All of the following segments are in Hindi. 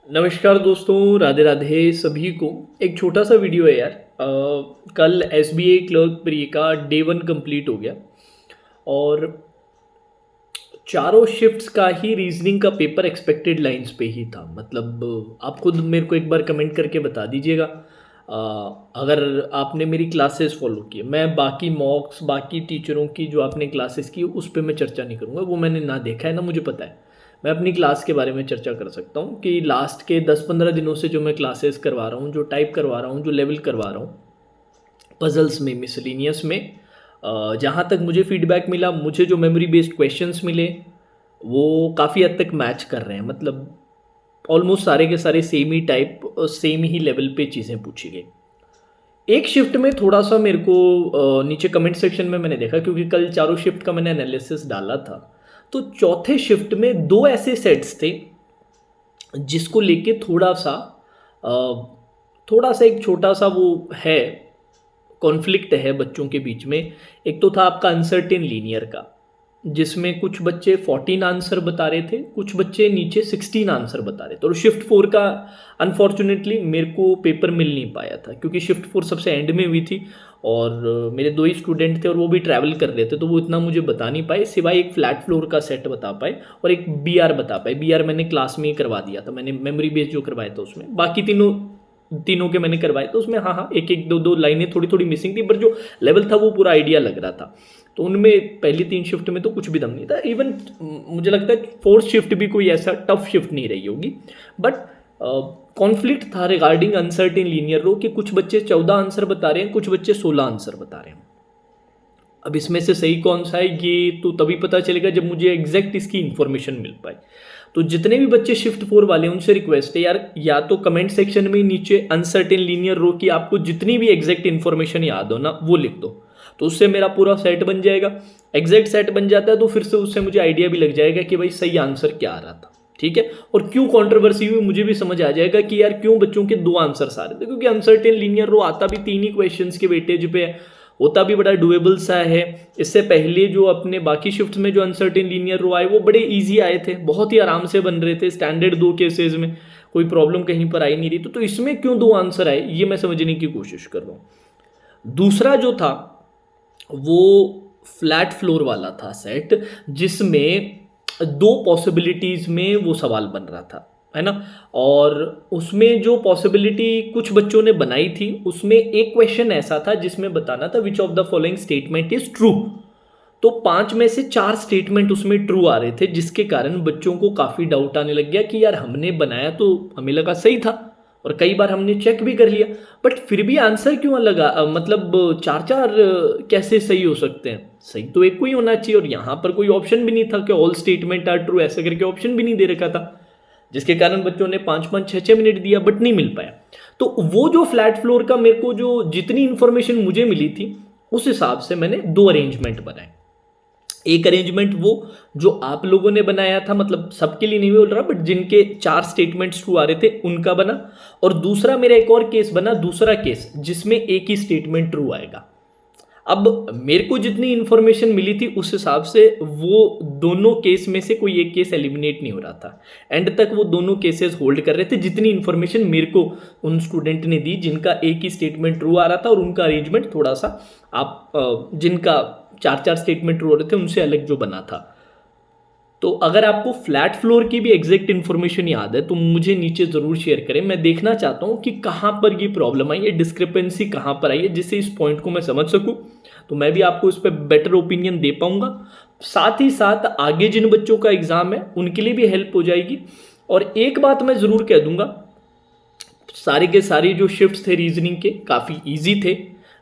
नमस्कार दोस्तों, राधे राधे सभी को। एक छोटा सा वीडियो है यार। कल एसबीआई क्लर्क प्री का डे वन कंप्लीट हो गया और चारों शिफ्ट्स का ही रीजनिंग का पेपर एक्सपेक्टेड लाइंस पे ही था। मतलब आप खुद मेरे को एक बार कमेंट करके बता दीजिएगा अगर आपने मेरी क्लासेस फॉलो की है। मैं बाकी मॉक्स, बाकी टीचरों की जो आपने क्लासेस की उस पर मैं चर्चा नहीं करूँगा, वो मैंने ना देखा है ना मुझे पता है। मैं अपनी क्लास के बारे में चर्चा कर सकता हूँ कि लास्ट के 10-15 दिनों से जो मैं क्लासेस करवा रहा हूँ, जो टाइप करवा रहा हूँ, जो लेवल करवा रहा हूँ पजल्स में, मिसलिनियस में, जहाँ तक मुझे फीडबैक मिला, मुझे जो मेमोरी बेस्ड क्वेश्चंस मिले वो काफ़ी हद तक मैच कर रहे हैं। मतलब ऑलमोस्ट सारे के सारे सेम ही टाइप, सेम ही लेवल पे चीज़ें पूछी गई। एक शिफ्ट में थोड़ा सा मेरे को नीचे कमेंट सेक्शन में मैंने देखा, क्योंकि कल चारों शिफ्ट का मैंने एनालिसिस डाला था, तो चौथे शिफ्ट में दो ऐसे सेट्स थे जिसको लेके थोड़ा सा एक छोटा सा वो है, कॉन्फ्लिक्ट है बच्चों के बीच में। एक तो था आपका अनसर्टेन लीनियर का, जिसमें कुछ बच्चे 14 आंसर बता रहे थे, कुछ बच्चे नीचे 16 आंसर बता रहे थे। और शिफ्ट 4 का अनफॉर्चुनेटली मेरे को पेपर मिल नहीं पाया था, क्योंकि शिफ्ट 4 सबसे एंड में हुई थी और मेरे दो ही स्टूडेंट थे और वो भी ट्रैवल कर रहे थे, तो वो इतना मुझे बता नहीं पाए, सिवाय एक फ्लैट फ्लोर का सेट बता पाए और एक बी आर बता पाए। बी आर मैंने क्लास में ही करवा दिया था, मैंने मेमोरी बेस्ड जो करवाया था उसमें। बाकी तीनों तीनों के मैंने करवाए तो उसमें हाँ हाँ एक एक दो दो लाइनें थोड़ी थोड़ी मिसिंग थी, पर जो लेवल था वो पूरा आइडिया लग रहा था। तो उनमें पहली 3 शिफ्ट में तो कुछ भी दम नहीं था। इवन मुझे लगता है फोर्थ शिफ्ट भी कोई ऐसा टफ शिफ्ट नहीं रही होगी, बट कॉन्फ्लिक्ट था रिगार्डिंग अनसर्टेन लीनियर रो कि कुछ बच्चे 14 आंसर बता रहे हैं, कुछ बच्चे 16 आंसर बता रहे हैं। अब इसमें से सही कौन सा है ये तो तभी पता चलेगा जब मुझे एग्जैक्ट इसकी इन्फॉर्मेशन मिल पाए। तो जितने भी बच्चे शिफ्ट 4 वाले हैं उनसे रिक्वेस्ट है यार, या तो कमेंट सेक्शन में नीचे अनसर्टेन लीनियर रो की आपको जितनी भी एग्जैक्ट इन्फॉर्मेशन याद हो ना वो लिख दो, तो उससे मेरा पूरा सेट बन जाएगा। एग्जैक्ट सेट बन जाता है तो फिर से उससे मुझे आइडिया भी लग जाएगा कि भाई सही आंसर क्या आ रहा था, ठीक है। और क्यों कंट्रोवर्सी हुई मुझे भी समझ आ जाएगा कि यार क्यों बच्चों के 2 आंसर आ रहे थे, क्योंकि अनसर्टेन लीनियर रो आता भी 3 ही क्वेश्चंस के वेटेज पे है, होता भी बड़ा डुएबल सा है। इससे पहले जो अपने बाकी शिफ्ट में जो अनसर्टेन लीनियर रो आए वो बड़े इजी आए थे, बहुत ही आराम से बन रहे थे। स्टैंडर्ड 2 केसेस में कोई प्रॉब्लम कहीं पर आई नहीं रही, तो इसमें क्यों 2 आंसर आए ये मैं समझने की कोशिश कर रहा हूँ। दूसरा जो था वो फ्लैट फ्लोर वाला था सेट, जिसमें 2 पॉसिबिलिटीज में वो सवाल बन रहा था, है ना। और उसमें जो पॉसिबिलिटी कुछ बच्चों ने बनाई थी उसमें एक क्वेश्चन ऐसा था जिसमें बताना था which of the following statement is true. तो 5 में से 4 स्टेटमेंट उसमें ट्रू आ रहे थे, जिसके कारण बच्चों को काफ़ी डाउट आने लग गया कि यार हमने बनाया तो हमें लगा सही था और कई बार हमने चेक भी कर लिया, बट फिर भी आंसर क्यों अलग मतलब 4-4 कैसे सही हो सकते हैं। सही तो एक को ही होना चाहिए, और यहाँ पर कोई ऑप्शन भी नहीं था कि ऑल स्टेटमेंट आर ट्रू, ऐसा करके ऑप्शन भी नहीं दे रखा था, जिसके कारण बच्चों ने 5-5 6-6 मिनट दिया बट नहीं मिल पाया। तो वो जो फ्लैट फ्लोर का मेरे को जो जितनी इंफॉर्मेशन मुझे मिली थी उस हिसाब से मैंने 2 अरेंजमेंट बनाए। एक अरेंजमेंट वो जो आप लोगों ने बनाया था, मतलब सबके लिए नहीं बोल रहा, बट जिनके 4 स्टेटमेंट्स ट्रू आ रहे थे उनका बना। और दूसरा मेरा एक और केस बना, दूसरा केस जिसमें एक ही स्टेटमेंट ट्रू आएगा। अब मेरे को जितनी इंफॉर्मेशन मिली थी उस हिसाब से वो दोनों केस में से कोई एक केस एलिमिनेट नहीं हो रहा था। एंड तक वो दोनों केसेस होल्ड कर रहे थे, जितनी इंफॉर्मेशन मेरे को उन स्टूडेंट ने दी जिनका एक ही स्टेटमेंट ट्रू आ रहा था और उनका अरेंजमेंट थोड़ा सा जिनका 4-4 स्टेटमेंट ट्रू हो रहे थे उनसे अलग जो बना था। तो अगर आपको फ्लैट फ्लोर की भी एग्जैक्ट इन्फॉर्मेशन याद है तो मुझे नीचे ज़रूर शेयर करें। मैं देखना चाहता हूँ कि कहाँ पर ये प्रॉब्लम आई है, डिस्क्रिपेंसी कहाँ पर आई है, जिससे इस पॉइंट को मैं समझ सकूँ, तो मैं भी आपको इस पर बेटर ओपिनियन दे पाऊँगा। साथ ही साथ आगे जिन बच्चों का एग्ज़ाम है उनके लिए भी हेल्प हो जाएगी। और एक बात मैं ज़रूर कह दूंगा, सारे के सारे जो शिफ्ट्स थे रीजनिंग के काफ़ी ईजी थे,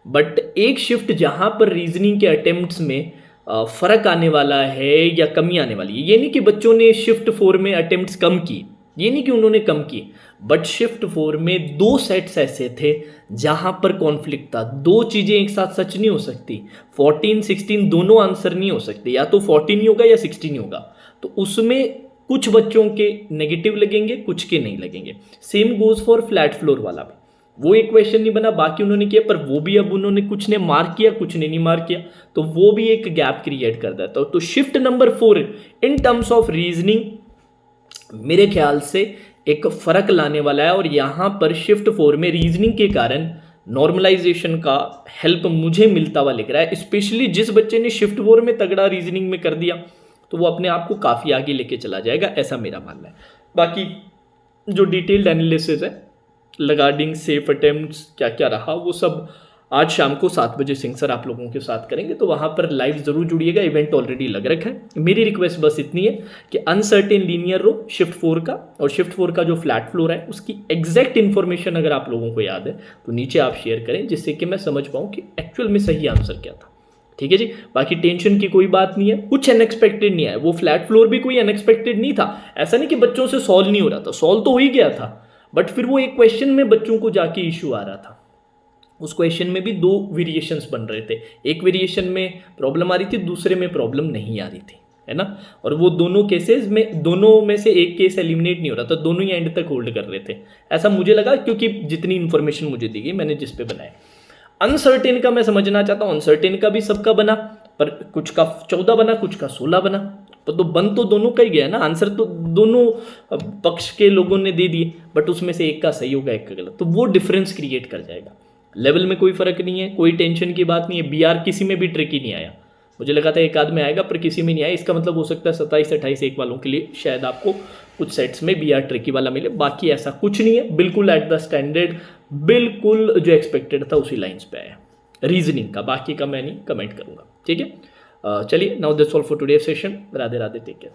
बट एक शिफ्ट जहाँ पर रीजनिंग के अटेम्प्ट्स में फ़र्क आने वाला है या कमी आने वाली है। ये नहीं कि बच्चों ने शिफ्ट 4 में अटेम्प्ट्स कम की, ये नहीं कि उन्होंने कम की, बट शिफ्ट 4 में 2 सेट्स ऐसे थे जहाँ पर कॉन्फ्लिक्ट था। 2 चीज़ें एक साथ सच नहीं हो सकती, 14-16 दोनों आंसर नहीं हो सकते, या तो 14 ही होगा या 16 ही होगा। तो उसमें कुछ बच्चों के नेगेटिव लगेंगे, कुछ के नहीं लगेंगे। Same goes for flat floor वाला भी, वो एक क्वेश्चन नहीं बना, बाकी उन्होंने किया, पर वो भी अब उन्होंने कुछ ने मार्क किया कुछ ने नहीं मार्क किया, तो वो भी एक गैप क्रिएट कर देता है। तो shift number 4 in terms of reasoning मेरे ख्याल से एक फ़र्क लाने वाला है। और यहाँ पर शिफ्ट 4 में रीजनिंग के कारण नॉर्मलाइजेशन का हेल्प मुझे मिलता हुआ लिख रहा है। स्पेशली जिस बच्चे ने शिफ्ट 4 में तगड़ा रीजनिंग में कर दिया तो वो अपने आप को काफ़ी आगे लेके चला जाएगा, ऐसा मेरा मानना है। बाकी जो डिटेल्ड एनालिसिस है रिगार्डिंग सेफ अटेम्प्ट्स क्या क्या रहा, वो सब आज शाम को 7 बजे सिंह सर आप लोगों के साथ करेंगे, तो वहाँ पर लाइव ज़रूर जुड़िएगा। इवेंट ऑलरेडी लग रखा है। मेरी रिक्वेस्ट बस इतनी है कि अनसर्टेन लीनियर रो शिफ्ट 4 का और शिफ्ट 4 का जो फ्लैट फ्लोर है उसकी एग्जैक्ट इन्फॉर्मेशन अगर आप लोगों को याद है तो नीचे आप शेयर करें, जिससे कि मैं समझ पाऊँ कि एक्चुअल में सही आंसर क्या था। ठीक है जी, बाकी टेंशन की कोई बात नहीं है, कुछ अनएक्सपेक्टेड नहीं है। वो फ्लैट फ्लोर भी कोई अनएक्सपेक्टेड नहीं था। ऐसा नहीं कि बच्चों से सॉल्व नहीं हो रहा था, सॉल्व तो हो ही गया था, बट फिर वो एक क्वेश्चन में बच्चों को जाके इशू आ रहा था। उस क्वेश्चन में भी 2 वेरिएशंस बन रहे थे, एक वेरिएशन में प्रॉब्लम आ रही थी, दूसरे में प्रॉब्लम नहीं आ रही थी, है ना। और वो दोनों केसेस में, दोनों में से एक केस एलिमिनेट नहीं हो रहा था, दोनों ही एंड तक होल्ड कर रहे थे, ऐसा मुझे लगा, क्योंकि जितनी इन्फॉर्मेशन मुझे दी गई मैंने जिस पे बनाया। अनसर्टेन का मैं समझना चाहता हूँ, अनसर्टेन का भी सबका बना, पर कुछ का 14 बना, कुछ का 16 बना, तो बन तो दोनों का ही गया ना, आंसर तो दोनों पक्ष के लोगों ने दे दिए, बट उसमें से एक का सही होगा एक का गलत, तो वो डिफरेंस क्रिएट कर जाएगा। लेवल में कोई फर्क नहीं है, कोई टेंशन की बात नहीं है। बीआर किसी में भी ट्रिकी नहीं आया, मुझे लगा था एक आध में आएगा पर किसी में नहीं आया। इसका मतलब हो सकता है 27-28 एक वालों के लिए शायद आपको कुछ सेट्स में बीआर ट्रिकी वाला मिले, बाकी ऐसा कुछ नहीं है, बिल्कुल एट द स्टैंडर्ड, बिल्कुल जो एक्सपेक्टेड था उसी लाइंस पे आया रीजनिंग का, बाकी का मैं नहीं कमेंट करूंगा। ठीक है, चलिए, now that's all for today session. Radhe Radhe, take care.